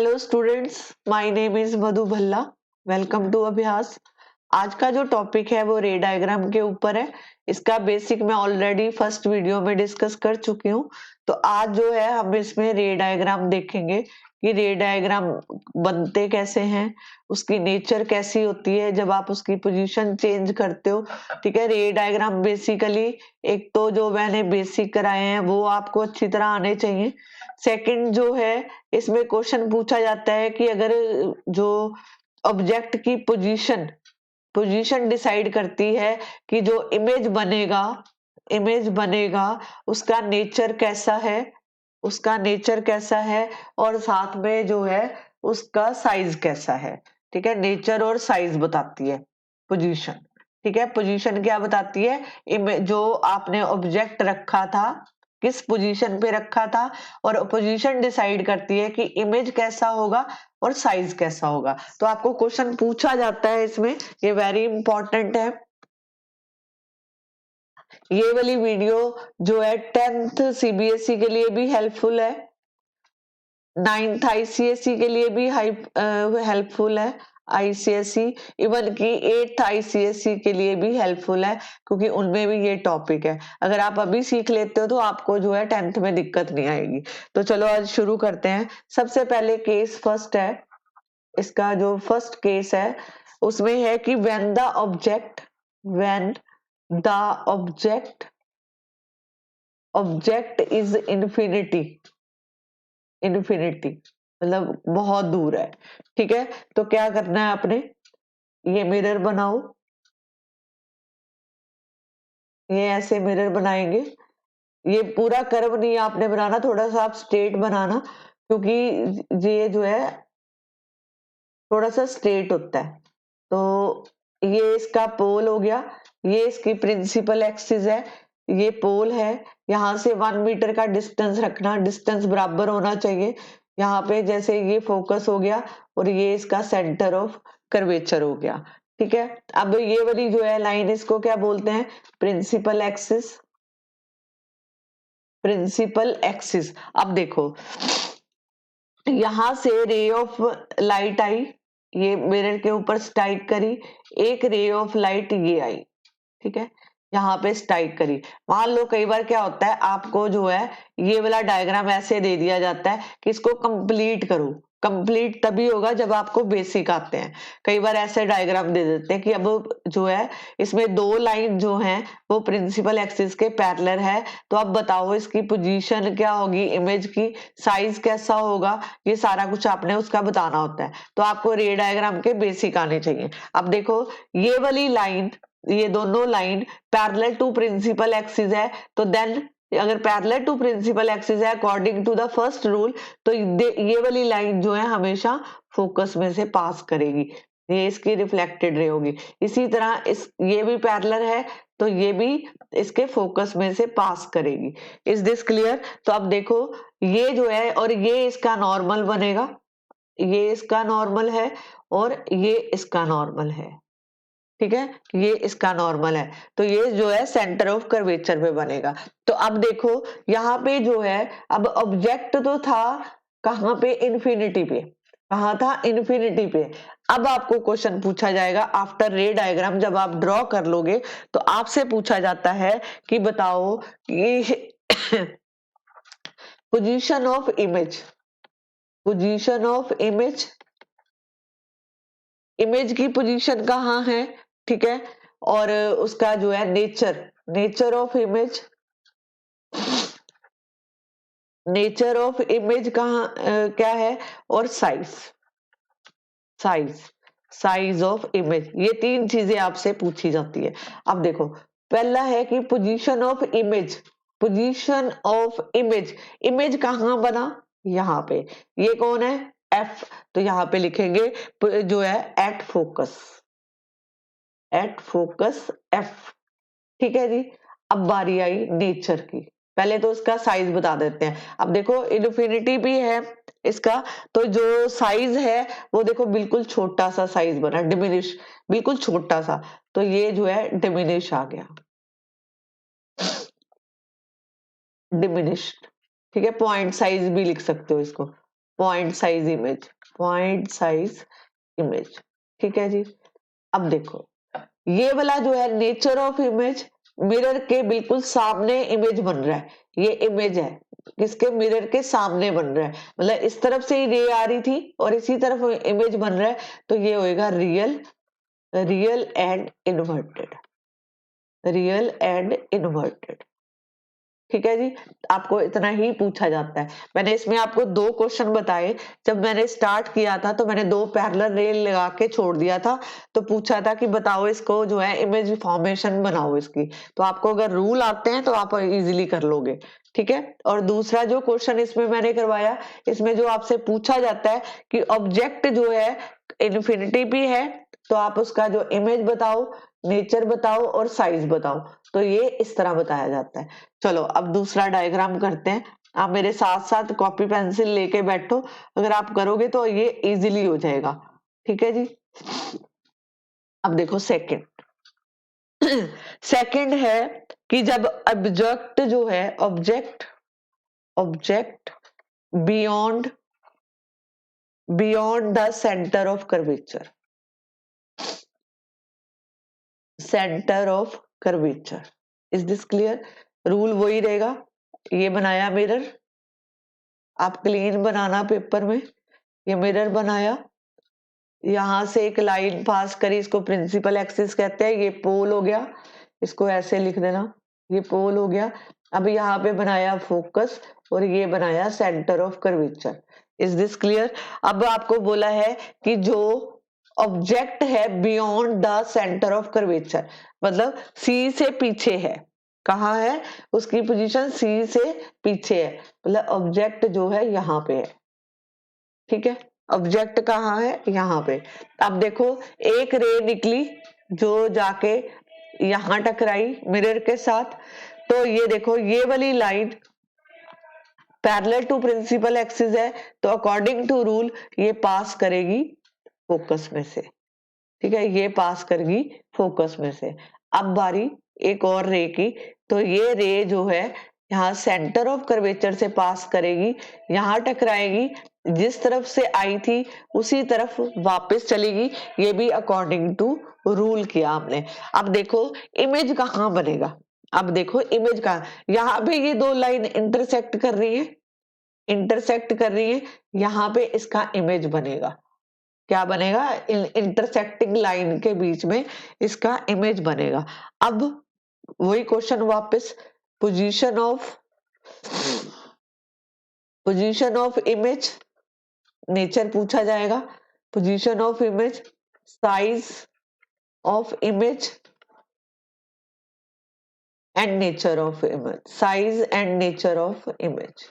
Hello students, my name is Madhu Bhalla. Welcome to Abhyas. आज का जो टॉपिक है वो रे डायग्राम के ऊपर है। इसका बेसिक मैं ऑलरेडी फर्स्ट वीडियो में डिस्कस कर चुकी हूँ। तो आज जो है हम इसमें रे डायग्राम देखेंगे कि रे डायग्राम बनते कैसे हैं, उसकी नेचर कैसी होती है जब आप उसकी पोजीशन चेंज करते हो। ठीक है, रे डायग्राम बेसिकली एक तो जो मैंने बेसिक कराए हैं वो आपको अच्छी तरह आने चाहिए। सेकंड जो है, इसमें क्वेश्चन पूछा जाता है कि अगर जो ऑब्जेक्ट की पोजीशन डिसाइड करती है कि जो इमेज बनेगा उसका नेचर कैसा है और साथ में जो है उसका साइज कैसा है। ठीक है, नेचर और साइज बताती है पोजीशन। ठीक है, पोजीशन क्या बताती है, जो आपने ऑब्जेक्ट रखा था किस पोजीशन पे रखा था, और पोजीशन डिसाइड करती है कि इमेज कैसा होगा और साइज कैसा होगा। तो आपको क्वेश्चन पूछा जाता है इसमें, ये वेरी इंपॉर्टेंट है। ये वाली वीडियो जो है 10th सीबीएसई के लिए भी हेल्पफुल है, 9th आईसीएसई के लिए भी हेल्पफुल है, आईसीएसई इवन की 8th आईसीएसई के लिए भी हेल्पफुल है, क्योंकि उनमें भी ये टॉपिक है। अगर आप अभी सीख लेते हो तो आपको जो है 10th में दिक्कत नहीं आएगी। तो चलो आज शुरू करते हैं। सबसे पहले केस फर्स्ट है, इसका जो फर्स्ट केस है उसमें है कि when the object is infinity मतलब बहुत दूर है। ठीक है, तो क्या करना है आपने, ये मिरर बनाओ, ये ऐसे मिरर बनाएंगे। ये पूरा कर्व नहीं आपने बनाना, थोड़ा सा आप स्ट्रेट बनाना, क्योंकि ये जो है थोड़ा सा स्ट्रेट होता है। तो ये इसका पोल हो गया, ये इसकी प्रिंसिपल एक्सिस है, ये पोल है। यहाँ से 1 मीटर का डिस्टेंस रखना, डिस्टेंस बराबर होना चाहिए। यहाँ पे जैसे ये फोकस हो गया और ये इसका सेंटर ऑफ कर्वेचर हो गया। ठीक है, अब ये वाली जो है लाइन, इसको क्या बोलते हैं, प्रिंसिपल एक्सिस। अब देखो, यहां से रे ऑफ लाइट आई, ये मिरर के ऊपर स्ट्राइक करी, एक रे ऑफ लाइट ये आई। ठीक है, यहाँ पे स्ट्राइक करी। मान लो कई बार क्या होता है, आपको जो है ये वाला डायग्राम ऐसे दे दिया जाता है कि इसको कंप्लीट करो। कंप्लीट तभी होगा जब आपको बेसिक आते हैं। कई बार ऐसे डायग्राम दे देते हैं कि अब जो है इसमें दो लाइन जो हैं वो प्रिंसिपल एक्सिस के पैरेलल है, तो अब बताओ इसकी पोजीशन क्या होगी, इमेज की साइज कैसा होगा, ये सारा कुछ आपने उसका बताना होता है। तो आपको रे डायग्राम के बेसिक आने चाहिए। अब देखो, ये वाली लाइन, ये दोनों line parallel to principal axis है, तो देन अगर पैरेलल टू प्रिंसिपल एक्सिस है according to the first rule, तो ये वाली लाइन जो है हमेशा फोकस में से पास करेगी, ये इसकी रिफ्लेक्टेड रे होगी। इसी तरह ये भी पैरेलल है तो ये भी इसके फोकस में से पास करेगी। Is this clear? तो अब देखो, ये जो है और ये इसका नॉर्मल बनेगा, ये इसका नॉर्मल है और ये इसका नॉर्मल है। ठीक है, ये इसका नॉर्मल है, तो ये जो है सेंटर ऑफ कर्वेचर पे बनेगा। तो अब देखो यहाँ पे जो है, अब ऑब्जेक्ट तो था कहाँ पे, इन्फिनिटी पे। कहाँ था, इन्फिनिटी पे। अब आपको क्वेश्चन पूछा जाएगा आफ्टर रे डायग्राम, जब आप ड्रॉ कर लोगे तो आपसे पूछा जाता है कि बताओ कि पोजीशन ऑफ इमेज की पोजीशन कहाँ है। ठीक है, और उसका जो है नेचर ऑफ इमेज कहाँ क्या है, और साइज ऑफ इमेज, ये तीन चीजें आपसे पूछी जाती है। अब देखो, पहला है कि इमेज कहाँ बना, यहाँ पे। ये कौन है, एफ, तो यहाँ पे लिखेंगे जो है एट फोकस एफ। ठीक है जी। अब बारी आई नेचर की, पहले तो इसका साइज बता देते हैं। अब देखो इन्फिनिटी भी है इसका, तो जो साइज है वो देखो बिल्कुल छोटा सा साइज बना, डिमिनिश, बिल्कुल छोटा सा, तो ये जो है डिमिनिश आ गया, डिमिनिश्ड। ठीक है, पॉइंट साइज भी लिख सकते हो इसको, point size image. Point size image. ठीक है जी। अब देखो ये वाला जो है नेचर ऑफ इमेज, मिरर के बिल्कुल सामने इमेज बन रहा है। ये इमेज है किसके, मिरर के सामने बन रहा है, मतलब इस तरफ से ही रे आ रही थी और इसी तरफ इमेज बन रहा है, तो ये होएगा real, real and inverted, real and inverted. ठीक है जी। आपको इतना ही पूछा जाता है। मैंने इसमें आपको 2 क्वेश्चन बताए। जब मैंने स्टार्ट किया था तो मैंने 2 पैरेलल रेल लगा के छोड़ दिया था, तो पूछा था कि बताओ इसको जो है इमेज फॉर्मेशन बनाओ इसकी। तो आपको अगर रूल आते हैं तो आप इजीली कर लोगे। ठीक है। और दूसरा जो क्वेश्चन इसमें मैंने करवाया, इसमें जो आपसे पूछा जाता है कि ऑब्जेक्ट जो है इन्फिनिटी भी है, तो आप उसका जो इमेज बताओ, नेचर बताओ और साइज बताओ। तो ये इस तरह बताया जाता है। चलो अब दूसरा डायग्राम करते हैं। आप मेरे साथ साथ कॉपी पेंसिल लेके बैठो, अगर आप करोगे तो ये इजीली हो जाएगा। ठीक है जी। अब देखो सेकंड, सेकंड है कि जब ऑब्जेक्ट जो है, object, object beyond, beyond the centre of curvature, centre of curvature, is this clear. Rule वही रहेगा। ये बनाया मिरर, आप क्लीन बनाना पेपर में, ये मिरर बनाया, यहां से एक लाइन पास करी, इसको प्रिंसिपल एक्सिस कहते हैं, ये पोल हो गया, इसको ऐसे लिख देना, ये पोल हो गया। अब यहाँ पे बनाया फोकस और ये बनाया centre of curvature. Is this clear. अब आपको बोला है कि जो ऑब्जेक्ट है beyond the centre of curvature, मतलब सी से पीछे है, कहाँ है, उसकी पोजीशन सी से पीछे है, मतलब ऑब्जेक्ट जो है यहाँ पे है। ठीक है। ऑब्जेक्ट कहाँ है, यहाँ पे। अब देखो एक रे निकली जो जाके यहां टकराई मिरर के साथ, तो ये देखो ये वाली line parallel to principal axis है, तो अकॉर्डिंग टू रूल ये पास करेगी फोकस में से। ठीक है, ये पास करेगी फोकस में से। अब बारी एक और रे की, तो ये रे जो है यहाँ सेंटर ऑफ कर्वेचर से पास करेगी, यहाँ टकराएगी, जिस तरफ से आई थी उसी तरफ वापस चलेगी। ये भी अकॉर्डिंग टू रूल किया हमने। अब देखो इमेज कहाँ बनेगा, अब देखो इमेज कहाँ, यहाँ पे ये 2 लाइन इंटरसेक्ट कर रही है, इंटरसेक्ट कर रही है, यहाँ पे इसका इमेज बनेगा। क्या बनेगा, इंटरसेक्टिंग लाइन के बीच में इसका इमेज बनेगा। अब वही क्वेश्चन वापस, position of, position of image, nature पूछा जाएगा, position of image, size of image and nature of image, size and nature of image,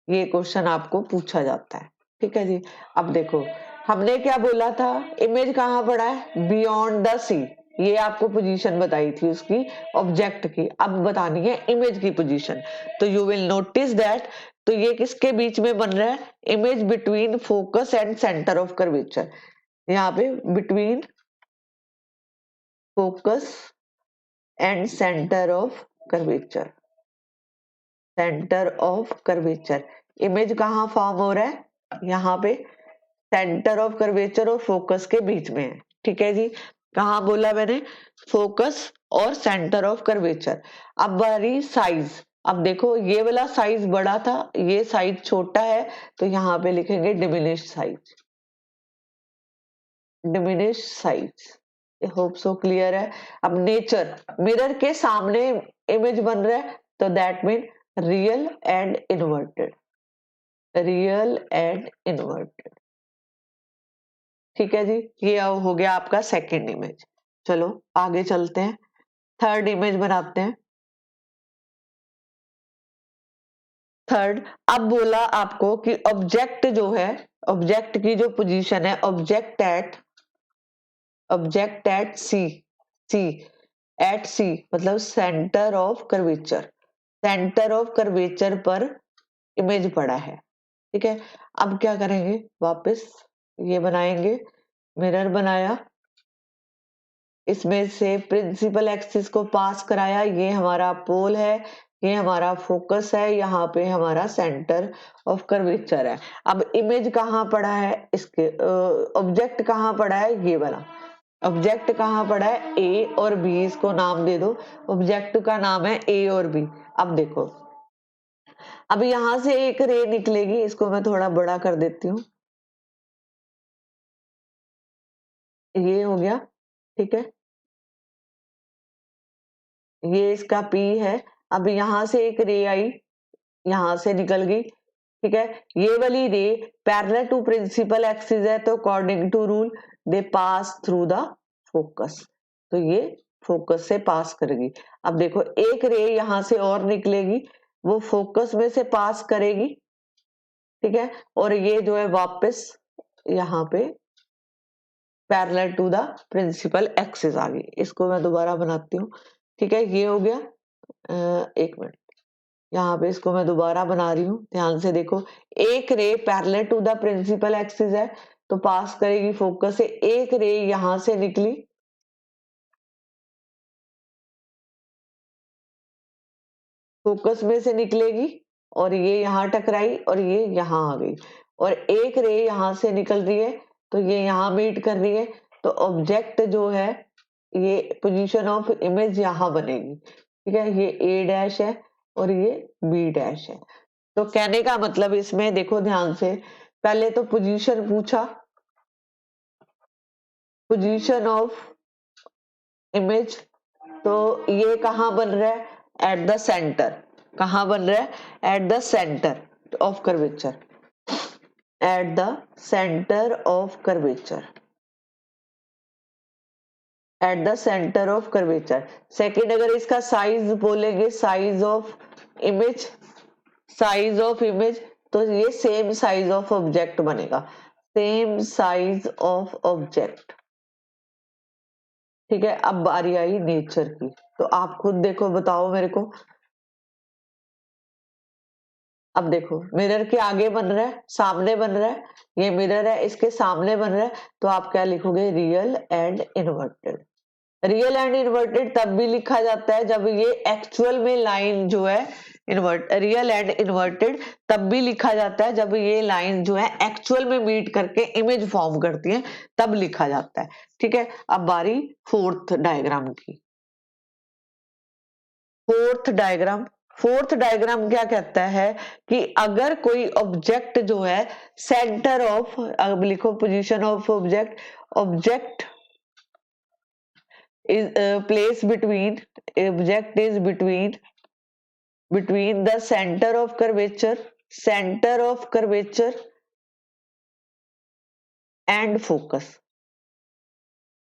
ये क्वेश्चन आपको पूछा जाता है। ठीक है जी। अब देखो हमने क्या बोला था, इमेज कहाँ पड़ा है, बियॉन्ड द सी, ये आपको पोजीशन बताई थी उसकी, ऑब्जेक्ट की। अब बतानी है इमेज की पोजीशन, तो यू विल नोटिस दैट, तो ये किसके बीच में बन रहा है, image between focus and centre of curvature, यहाँ पे between focus and centre of curvature, centre of curvature, image कहाँ फॉर्म हो रहा है, यहाँ पे सेंटर ऑफ कर्वेचर और फोकस के बीच में है। ठीक है जी। कहाँ बोला मैंने, फोकस और सेंटर ऑफ कर्वेचर। अब बारी साइज, अब देखो ये वाला साइज बड़ा था, ये साइज छोटा है, तो यहाँ पे लिखेंगे diminish size, diminish size. Hope so clear है। अब नेचर, मिरर के सामने इमेज बन रहा है, तो that mean real and inverted, real and inverted. ठीक है जी। ये हो गया आपका सेकंड इमेज। चलो आगे चलते हैं, थर्ड इमेज बनाते हैं। थर्ड, अब बोला आपको कि ऑब्जेक्ट जो है, ऑब्जेक्ट की जो पोजीशन है, object at C, C at C मतलब centre of curvature, centre of curvature पर इमेज पड़ा है। ठीक है। अब क्या करेंगे, वापस ये बनाएंगे, मिरर बनाया, इसमें से प्रिंसिपल एक्सिस को पास कराया, ये हमारा पोल है, ये हमारा फोकस है, यहाँ पे हमारा सेंटर ऑफ कर्वेचर है। अब इमेज कहाँ पड़ा है, इसके ऑब्जेक्ट कहाँ पड़ा है, ये वाला ऑब्जेक्ट कहाँ पड़ा है, ए और बी, इसको नाम दे दो। ऑब्जेक्ट का नाम है ए और बी। अब देखो, अब यहां से एक रे निकलेगी, इसको मैं थोड़ा बड़ा कर देती हूँ, ये हो गया, ठीक है, ये इसका पी है। अब यहां से एक रे आई, यहां से निकल गई, ठीक है, ये वाली रे पैरेलल टू प्रिंसिपल एक्सिस है, तो according to rule they pass through the focus, तो ये फोकस से पास करेगी। अब देखो एक रे यहां से और निकलेगी, वो फोकस में से पास करेगी, ठीक है, और ये जो है वापस यहाँ पे parallel to the principal axis आ गई। इसको मैं दोबारा बनाती हूँ, ठीक है, ये हो गया। एक मिनट, यहाँ पे इसको मैं दोबारा बना रही हूँ, ध्यान से देखो। एक ray parallel to the principal axis है, तो पास करेगी फोकस से। एक रे यहां से निकली, फोकस में से निकलेगी, और ये यहाँ टकराई और ये यहाँ आ गई, और एक रे यहाँ से निकल रही है, तो ये यहाँ मीट कर रही है, तो ऑब्जेक्ट जो है, ये पोजीशन ऑफ इमेज यहाँ बनेगी, ठीक है, ये ए डैश है और ये बी डैश है। तो कहने का मतलब इसमें देखो ध्यान से, पहले तो पोजीशन पूछा, पोजीशन ऑफ इमेज, तो ये कहाँ बन रहा है, एट द सेंटर, कहाँ बन रहा है, at the centre of curvature, at the centre of curvature, at the centre of curvature. Second, अगर इसका साइज बोलेंगे, size of image, size of image, तो ये सेम साइज ऑफ ऑब्जेक्ट बनेगा, सेम साइज ऑफ ऑब्जेक्ट, ठीक है। अब बारी आई नेचर की, तो आप खुद देखो, बताओ मेरे को। अब देखो मिरर के आगे बन रहा है, सामने बन रहा है, ये मिरर है, इसके सामने बन रहा है, तो आप क्या लिखोगे, real and inverted. Real and inverted तब भी लिखा जाता है जब ये एक्चुअल में लाइन जो है, इन्वर्ट रियल एंड इन्वर्टेड तब भी लिखा जाता है जब ये लाइन जो है एक्चुअल में मीट करके इमेज फॉर्म करती है, तब लिखा जाता है, ठीक है। अब बारी फोर्थ डायग्राम की। फोर्थ डायग्राम, फोर्थ डायग्राम क्या कहता है कि अगर कोई ऑब्जेक्ट जो है सेंटर ऑफ, अब लिखो position of object, object is place between, object is between the center of curvature, center of curvature and focus,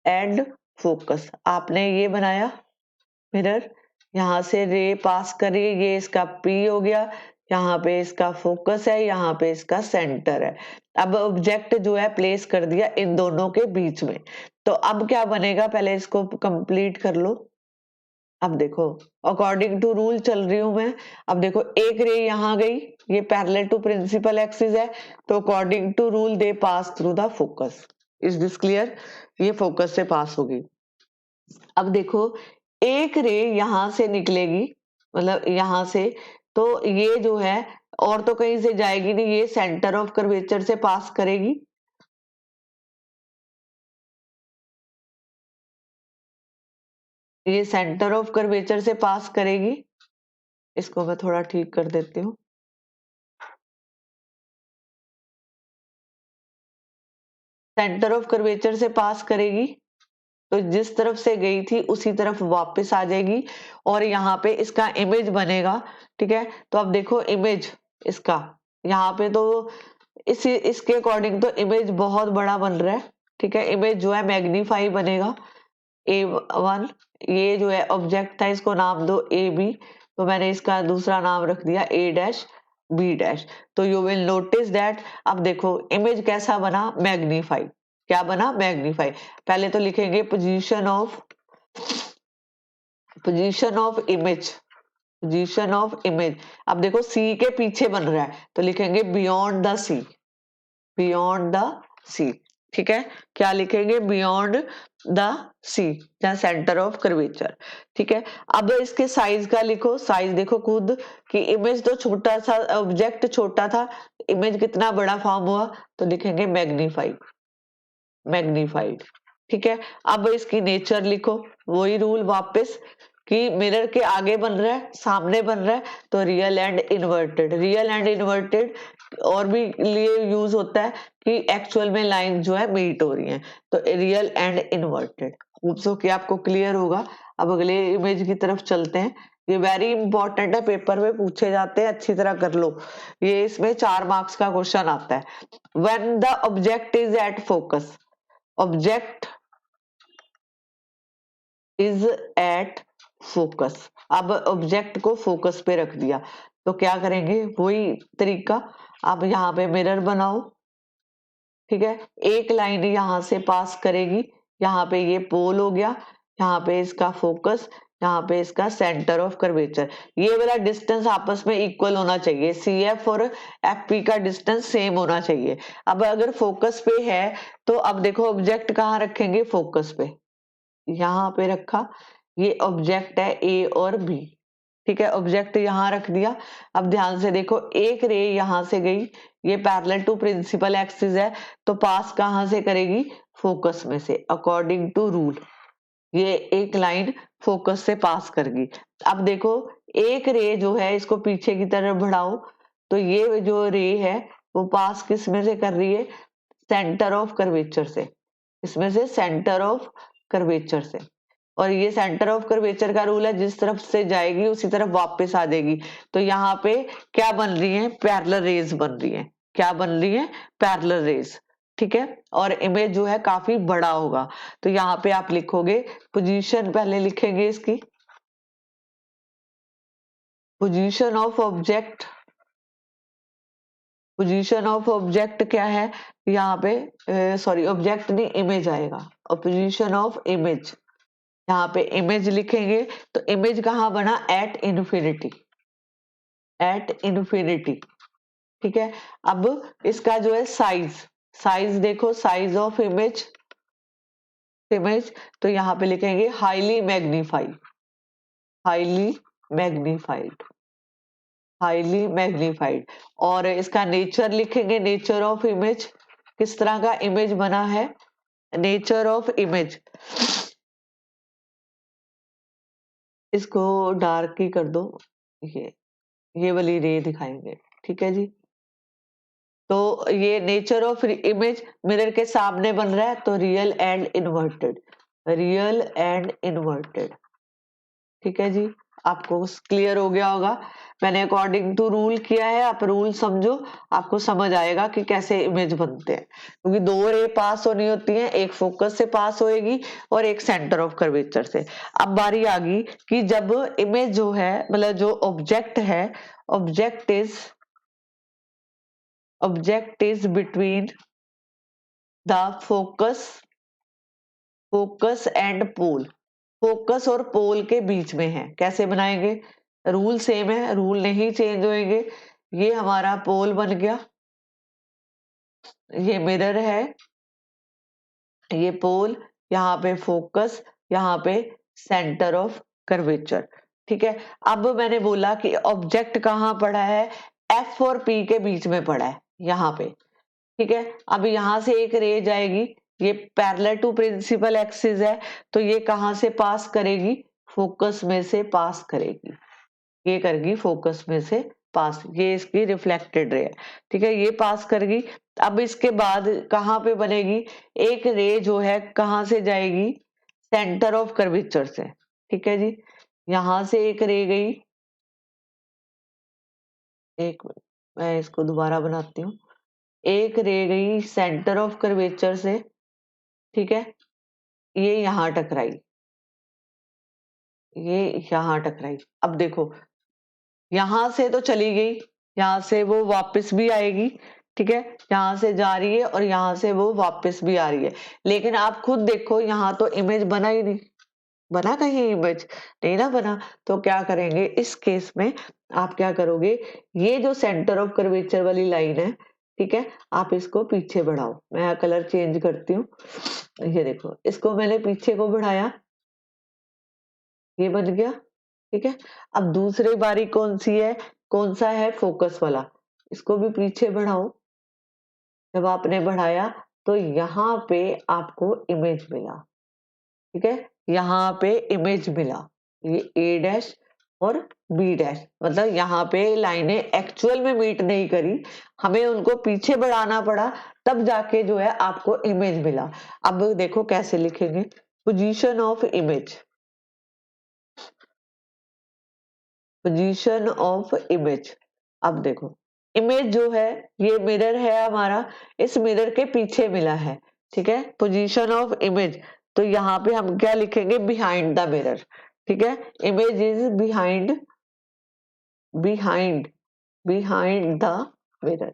and focus। आपने ये बनाया मिरर, यहाँ से रे पास करिए, ये इसका P हो गया, यहाँ पे इसका फोकस है, यहाँ पे इसका सेंटर है। अब ऑब्जेक्ट जो है प्लेस कर दिया इन दोनों के बीच में, तो अब क्या बनेगा, पहले इसको कंप्लीट कर लो। अब देखो अकॉर्डिंग टू रूल चल रही हूं मैं। अब देखो एक रे यहाँ गई, ये पैरेलल टू प्रिंसिपल एक्सिस है, तो according to rule they pass through the focus. Is this clear, ये फोकस से पास होगी। अब देखो एक रे यहां से निकलेगी, मतलब यहां से, तो ये जो है और तो कहीं से जाएगी नहीं, ये सेंटर ऑफ कर्वेचर से पास करेगी, ये सेंटर ऑफ कर्वेचर से पास करेगी। इसको मैं थोड़ा ठीक कर देती हूँ। सेंटर ऑफ कर्वेचर से पास करेगी, तो जिस तरफ से गई थी उसी तरफ वापस आ जाएगी, और यहाँ पे इसका इमेज बनेगा, ठीक है। तो अब देखो इमेज इसका, यहाँ पे तो इसके अकॉर्डिंग तो इमेज बहुत बड़ा बन रहा है, ठीक है। इमेज जो है मैग्नीफाई बनेगा, A1, ये जो है ऑब्जेक्ट था, इसको नाम दो ए बी, तो मैंने इसका दूसरा नाम रख दिया ए डैश बी डैश। तो यू विल नोटिस दैट, अब देखो इमेज कैसा बना, मैग्नीफाई, क्या बना, मैग्नीफाई। पहले तो लिखेंगे position of image, position of image. अब देखो सी के पीछे बन रहा है, तो लिखेंगे beyond the C, beyond the C, ठीक है, क्या लिखेंगे, बियॉन्ड द सी, जहाँ सेंटर ऑफ कर्वेचर। ठीक है, अब इसके साइज का लिखो, साइज देखो खुद कि इमेज तो छोटा सा, ऑब्जेक्ट छोटा था, इमेज कितना बड़ा फॉर्म हुआ, तो लिखेंगे मैग्नीफाइड, मैग्नीफाइड। ठीक है, अब इसकी नेचर लिखो, वही रूल वापस कि मिरर के आगे बन रहा है, सामने बन रहा है, तो real and inverted, real and inverted और भी लिए यूज होता है कि एक्चुअल में लाइन जो है मीट हो रही है, तो real and inverted. Hope so कि आपको क्लियर होगा। अब अगले इमेज की तरफ चलते हैं, ये वेरी इंपॉर्टेंट है, पेपर में पूछे जाते हैं, अच्छी तरह कर लो, ये इसमें 4 मार्क्स का क्वेश्चन आता है। When the object is at focus, object is at focus, अब ऑब्जेक्ट को फोकस पे रख दिया, तो क्या करेंगे, वही तरीका, अब यहाँ पे मिरर बनाओ। ठीक है, एक लाइन यहाँ से पास करेगी, यहाँ पे ये पोल हो गया, यहाँ पे इसका फोकस, यहाँ पे इसका सेंटर ऑफ कर्वेचर, ये वाला डिस्टेंस आपस में इक्वल होना चाहिए, सी एफ और एफ पी का डिस्टेंस सेम होना चाहिए। अब अगर फोकस पे है तो अब देखो ऑब्जेक्ट कहाँ रखेंगे, फोकस पे, यहाँ पे रखा, ये ऑब्जेक्ट है ए और बी। ठीक है, ऑब्जेक्ट यहाँ रख दिया। अब ध्यान से देखो, एक रे यहाँ से गई, ये पैरेलल टू प्रिंसिपल एक्सिस है, तो पास कहाँ से करेगी, फोकस में से, अकॉर्डिंग टू रूल ये एक लाइन फोकस से पास करेगी। अब देखो एक रे जो है इसको पीछे की तरफ बढ़ाओ, तो ये जो रे है वो पास किस में से कर रही है, सेंटर ऑफ कर्वेचर से, इसमें से सेंटर ऑफ कर्वेचर से, और ये सेंटर ऑफ कर्वेचर का रूल है, जिस तरफ से जाएगी उसी तरफ वापस आ जाएगी, तो यहाँ पे क्या बन रही है, पैरेलल रेज बन रही है, क्या बन रही है, पैरेलल रेज। ठीक है, और इमेज जो है काफी बड़ा होगा, तो यहाँ पे आप लिखोगे, पोजीशन पहले लिखेंगे इसकी, position of object, position of object क्या है, यहाँ पे सॉरी ऑब्जेक्ट नहीं इमेज आएगा, और पोजीशन ऑफ इमेज, यहाँ पे इमेज लिखेंगे, तो इमेज कहाँ बना, एट इन्फिनिटी, एट इन्फिनिटी। ठीक है, अब इसका जो है साइज, साइज देखो, साइज ऑफ इमेज, इमेज, तो यहाँ पे लिखेंगे highly magnified, highly magnified, highly magnified. और इसका नेचर लिखेंगे, नेचर ऑफ इमेज, किस तरह का इमेज बना है, नेचर ऑफ इमेज, इसको डार्क ही कर दो, ये वाली रे दिखाएंगे। ठीक है जी, तो ये नेचर ऑफ इमेज मिरर के सामने बन रहा है, तो real and inverted, real and inverted. ठीक है जी, आपको क्लियर हो गया होगा, मैंने अकॉर्डिंग टू रूल किया है, आप रूल समझो, आपको समझ आएगा कि कैसे इमेज बनते हैं, क्योंकि 2 रे पास होनी होती है, एक फोकस से पास होएगी और एक सेंटर ऑफ कर्वेचर से। अब बारी आ गई कि जब इमेज जो है, मतलब जो ऑब्जेक्ट है, object is, object is between the focus, focus and pole, focus और पोल के बीच में है, कैसे बनाएंगे, रूल सेम है, रूल नहीं चेंज होंगे। ये हमारा पोल बन गया, ये मिरर है, ये पोल, यहाँ पे फोकस, यहाँ पे सेंटर ऑफ कर्वेचर। ठीक है, अब मैंने बोला कि ऑब्जेक्ट कहाँ पड़ा है, एफ और पी के बीच में पड़ा है, यहाँ पे। ठीक है, अब यहाँ से एक रे जाएगी, ये पैरेलल टू प्रिंसिपल एक्सिस है, तो ये कहाँ से पास करेगी, फोकस में से पास करेगी, ये करेगी फोकस में से पास, ये इसकी रिफ्लेक्टेड रे है। ठीक है, ये पास करेगी। अब इसके बाद कहाँ पे बनेगी, एक रे जो है कहाँ से जाएगी, सेंटर ऑफ कर्वेचर से। ठीक है जी, यहां से एक रे गई, एक मिनट मैं इसको दोबारा बनाती हूँ, एक रे गई सेंटर ऑफ कर्वेचर से। ठीक है, ये यहाँ टकराई, ये यहाँ टकराई। अब देखो यहां से तो चली गई, यहाँ से वो वापस भी आएगी। ठीक है, यहाँ से जा रही है और यहाँ से वो वापस भी आ रही है, लेकिन आप खुद देखो यहाँ तो इमेज बना ही नहीं, बना कहीं इमेज नहीं ना बना, तो क्या करेंगे इस केस में, आप क्या करोगे, ये जो सेंटर ऑफ कर्वेचर वाली लाइन है, ठीक है। आप इसको पीछे बढ़ाओ, मैं यहाँ कलर चेंज करती हूँ। ये देखो, इसको मैंने पीछे को बढ़ाया, ये बन गया। ठीक है। अब दूसरी बारी कौन सी है, कौन सा है, फोकस वाला, इसको भी पीछे बढ़ाओ। जब आपने बढ़ाया तो यहाँ पे आपको इमेज मिला। ठीक है, यहाँ पे इमेज मिला, ये ए डैश और बी डैश, मतलब यहाँ पे लाइनें एक्चुअल में मीट नहीं करी, हमें उनको पीछे बढ़ाना पड़ा, तब जाके जो है आपको इमेज मिला। अब देखो कैसे लिखेंगे, position of image, position of image. अब देखो, इमेज जो है ये मिरर है हमारा, इस मिरर के पीछे मिला है। ठीक है, पोजीशन ऑफ इमेज, तो यहाँ पे हम क्या लिखेंगे, बिहाइंड द मिरर। ठीक है, image is behind, behind, behind the mirror,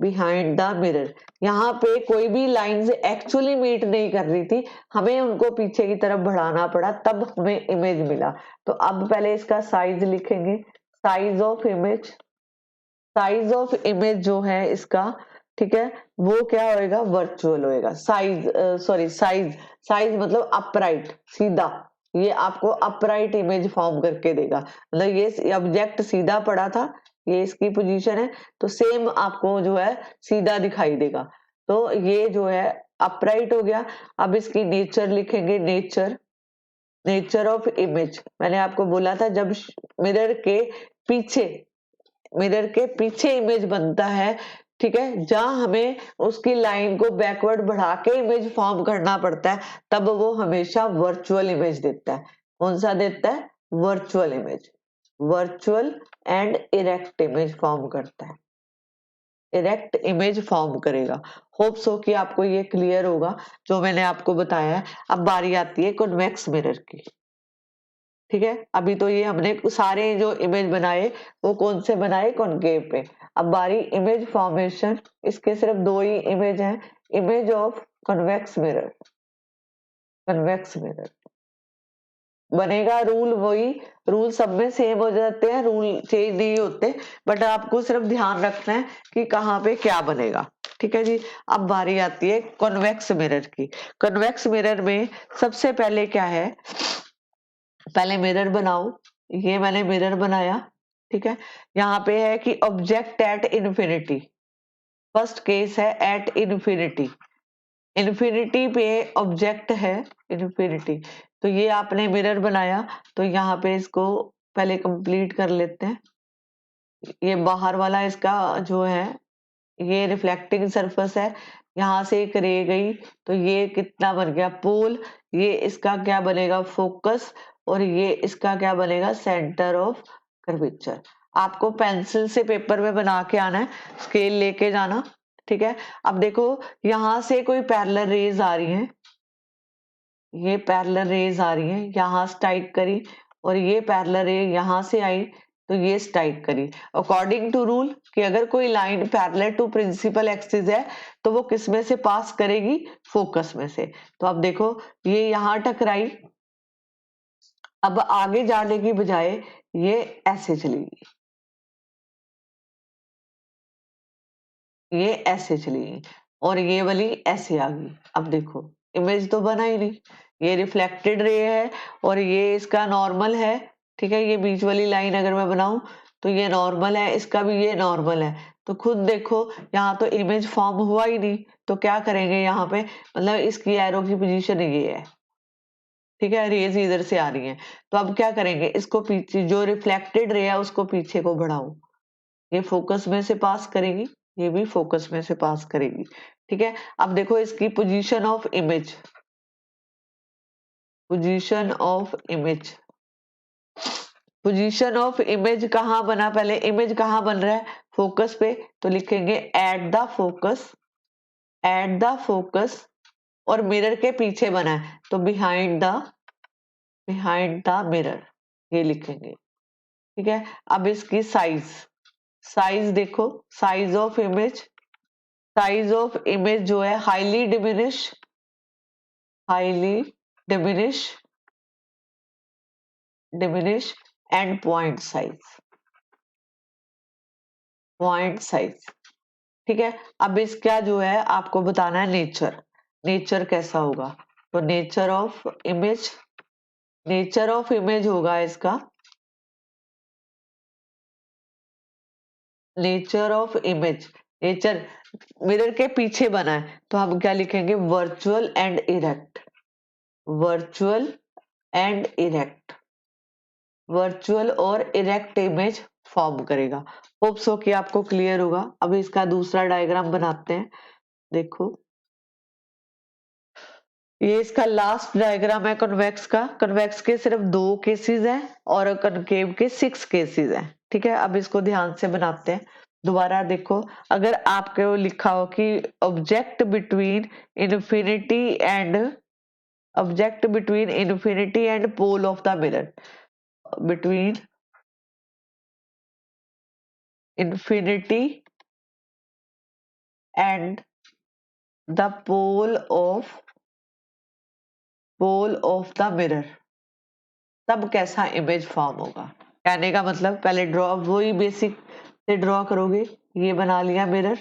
behind the mirror. यहाँ पे कोई भी लाइंस एक्चुअली मीट नहीं कर रही थी, हमें उनको पीछे की तरफ बढ़ाना पड़ा, तब हमें इमेज मिला। तो अब पहले इसका साइज लिखेंगे, size of image, size of image जो है इसका, ठीक है, वो क्या होएगा, वर्चुअल होएगा। साइज, सॉरी साइज, साइज मतलब अपराइट, सीधा, ये आपको अपराइट इमेज फॉर्म करके देगा, मतलब ये ऑब्जेक्ट सीधा पड़ा था, ये इसकी पोजीशन है, तो सेम आपको जो है सीधा दिखाई देगा, तो ये जो है अपराइट हो गया। अब इसकी नेचर लिखेंगे, नेचर, नेचर ऑफ इमेज, मैंने आपको बोला था जब मिरर के पीछे, मिरर के पीछे इमेज बनता है, ठीक है, जहां हमें उसकी लाइन को बैकवर्ड बढ़ा के इमेज फॉर्म करना पड़ता है, तब वो हमेशा वर्चुअल इमेज देता है। कौन सा देता है, virtual image, virtual and erect image form करता है, इरेक्ट इमेज फॉर्म करेगा। होप सो कि आपको ये क्लियर होगा जो मैंने आपको बताया है। अब बारी आती है कॉन्वेक्स मिरर की। ठीक है, अभी तो ये हमने सारे जो इमेज बनाए वो कौन से बनाए, कॉनकेव पे। अब बारी इमेज फॉर्मेशन, इसके सिर्फ दो ही इमेज हैं, image of convex mirror, convex mirror बनेगा। रूल वही, रूल सब में सेम हो जाते हैं, रूल चेंज नहीं होते, बट आपको सिर्फ ध्यान रखना है कि कहाँ पे क्या बनेगा। ठीक है जी। अब बारी आती है कॉन्वेक्स मिरर की। कॉन्वेक्स मिरर में सबसे पहले क्या है, पहले मिरर बनाओ, ये मैंने मिरर बनाया। ठीक है, यहाँ पे है कि object at infinity, first case है एट इन्फिनिटी, इन्फिनिटी पे ऑब्जेक्ट है, इन्फिनिटी, तो ये आपने मिरर बनाया, तो यहाँ पे इसको पहले कंप्लीट कर लेते हैं। ये बाहर वाला इसका जो है, ये रिफ्लेक्टिंग सरफेस है, यहाँ से एक रे गई, तो ये कितना बन गया, पोल, ये इसका क्या बनेगा, फोकस, और ये इसका क्या बनेगा, सेंटर ऑफ कर्वेचर। आपको पेंसिल से पेपर में बना के आना है, स्केल लेके जाना। ठीक है, अब देखो यहाँ से कोई पैरेलल रेज आ रही हैं, ये पैरेलल रेज आ रही हैं, यहाँ स्ट्राइक करी, और ये पैरेलल रे यहाँ से आई, तो ये स्ट्राइक करी। अकॉर्डिंग टू रूल कि अगर कोई line parallel to principal axis है तो वो किस में से पास करेगी, फोकस में से। तो अब देखो ये यहाँ टकराई, अब आगे जाने की बजाय ये ऐसे चलेगी, ये ऐसे चली गई, और ये वाली ऐसे आ गई। अब देखो इमेज तो बना ही नहीं, ये रिफ्लेक्टेड रे है और ये इसका नॉर्मल है। ठीक है, ये बीच वाली लाइन अगर मैं बनाऊं तो ये नॉर्मल है, इसका भी ये नॉर्मल है, तो खुद देखो यहाँ तो इमेज फॉर्म हुआ ही नहीं, तो क्या करेंगे यहाँ पे, मतलब इसकी एरो की पोजीशन ये है। ठीक है, रेज इधर से आ रही है, तो अब क्या करेंगे, इसको पीछे, जो रिफ्लेक्टेड रे है उसको पीछे को बढ़ाओ, ये फोकस में से पास करेगी, ये भी फोकस में से पास करेगी। ठीक है, अब देखो इसकी position of image, position of image, position of image कहाँ बना, पहले इमेज कहाँ बन रहा है, फोकस पे, तो लिखेंगे at the focus, at the focus, और मिरर के पीछे बना है तो behind the, behind the mirror, ये लिखेंगे। ठीक है, अब इसकी साइज, साइज देखो, size of image, size of image जो है highly diminish, highly diminish, diminish and point size, point size. ठीक है। अब इसका जो है आपको बताना है नेचर, नेचर कैसा होगा। तो नेचर ऑफ इमेज होगा इसका, nature of image, nature mirror के पीछे बना है तो हम क्या लिखेंगे, virtual and erect, virtual and erect, virtual और इरेक्ट इमेज फॉर्म करेगा। होप सो कि आपको क्लियर होगा। अभी इसका दूसरा डायग्राम बनाते हैं। देखो ये इसका लास्ट डायग्राम है कन्वेक्स का। कन्वेक्स के सिर्फ 2 केसेस हैं और कनकेव के 6 केसेस हैं। ठीक है, अब इसको ध्यान से बनाते हैं। दोबारा देखो, अगर आपको लिखा हो कि object between infinity and pole of the mirror, between infinity and the pole of the mirror, तब कैसा इमेज फॉर्म होगा। कहने का मतलब पहले ड्रॉ, वही बेसिक से ड्रॉ करोगे। ये बना लिया मिरर,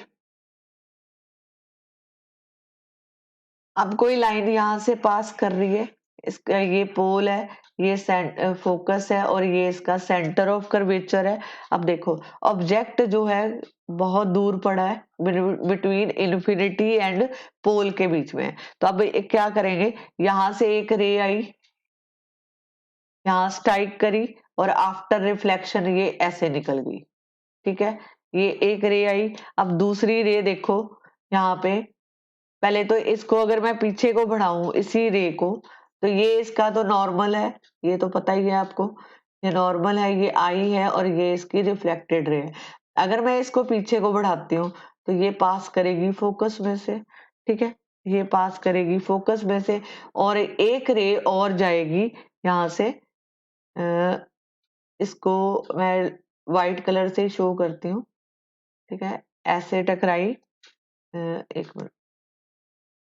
अब कोई लाइन यहां से पास कर रही है, इसका ये पोल है, ये फोकस है और ये इसका सेंटर ऑफ कर्वेचर है। अब देखो ऑब्जेक्ट जो है बहुत दूर पड़ा है, बिटवीन इन्फिनिटी एंड पोल के बीच में है। तो अब क्या करेंगे, यहां से एक रे आई, यहाँ स्ट्राइक करी और आफ्टर रिफ्लेक्शन ये ऐसे निकल गई। ठीक है, ये एक रे आई। अब दूसरी रे देखो यहाँ पे, पहले तो इसको अगर मैं पीछे को बढ़ाऊं इसी रे को, तो ये इसका तो नॉर्मल है, ये तो पता ही है आपको, ये नॉर्मल है, ये आई है और ये इसकी रिफ्लेक्टेड रे है। अगर मैं इसको पीछे को बढ़ाती हूँ तो ये पास करेगी फोकस में से। ठीक है, ये पास करेगी फोकस में से और एक रे और जाएगी यहाँ से। इसको मैं व्हाइट कलर से शो करती हूँ। ठीक है, ऐसे टकराई, एक मिनट,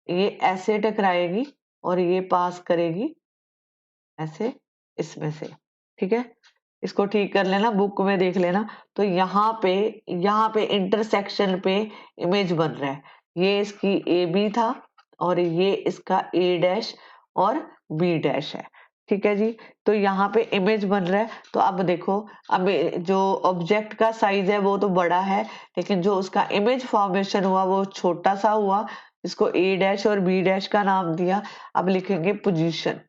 ये ऐसे टकराएगी और ये पास करेगी ऐसे इसमें से। ठीक है, इसको ठीक कर लेना, बुक में देख लेना। तो यहाँ पे इंटरसेक्शन पे इमेज बन रहा है। ये इसकी ए बी था और ये इसका ए डैश और बी डैश है। ठीक है जी, तो यहाँ पे इमेज बन रहा है। तो अब देखो, अब जो ऑब्जेक्ट का साइज है वो तो बड़ा है, लेकिन जो उसका इमेज फॉर्मेशन हुआ वो छोटा सा हुआ, इसको ए डैश और बी डैश का नाम दिया। अब लिखेंगे position,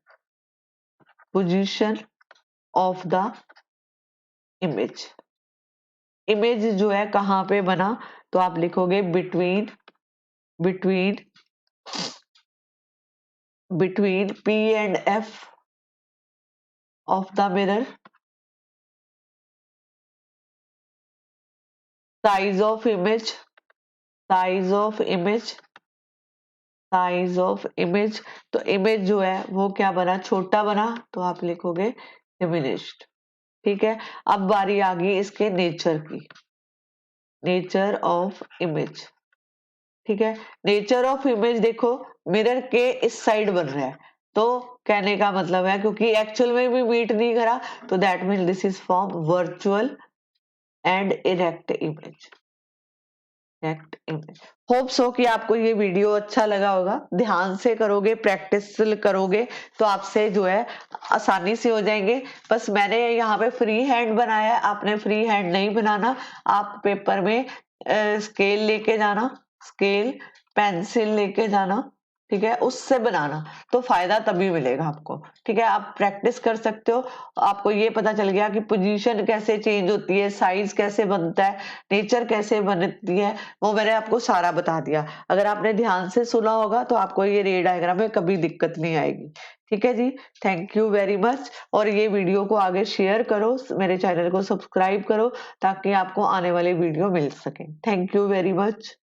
position of the image, image जो है कहाँ पे बना, तो आप लिखोगे between between between P and F of the mirror, size of image, size of image, size of image. तो इमेज जो है वो क्या बना, छोटा बना, तो आप लिखोगे डिमिनिश्ड। ठीक है, अब बारी आ गई इसके नेचर की, नेचर ऑफ इमेज। ठीक है, नेचर ऑफ इमेज देखो मिरर के इस साइड बन रहा है, तो कहने का मतलब है क्योंकि एक्चुअल में भी मीट नहीं करा, तो that mean this is form virtual and erect image, erect image. Hope so कि आपको ये वीडियो अच्छा लगा होगा। ध्यान से करोगे, प्रैक्टिस करोगे तो आपसे जो है आसानी से हो जाएंगे। बस मैंने यहाँ पे फ्री हैंड बनाया है, आपने फ्री हैंड नहीं बनाना। आप पेपर में स्केल लेके जाना, स्केल पेंसिल लेके जाना। ठीक है, उससे बनाना, तो फायदा तभी मिलेगा आपको। ठीक है, आप प्रैक्टिस कर सकते हो। आपको ये पता चल गया कि पोजीशन कैसे चेंज होती है, साइज कैसे बनता है, नेचर कैसे बनती है, वो मैंने आपको सारा बता दिया। अगर आपने ध्यान से सुना होगा तो आपको ये रे डायग्राम में कभी दिक्कत नहीं आएगी। ठीक है जी, थैंक यू वेरी मच। और ये वीडियो को आगे शेयर करो, मेरे चैनल को सब्सक्राइब करो ताकि आपको आने वाले वीडियो मिल सके। Thank you very much.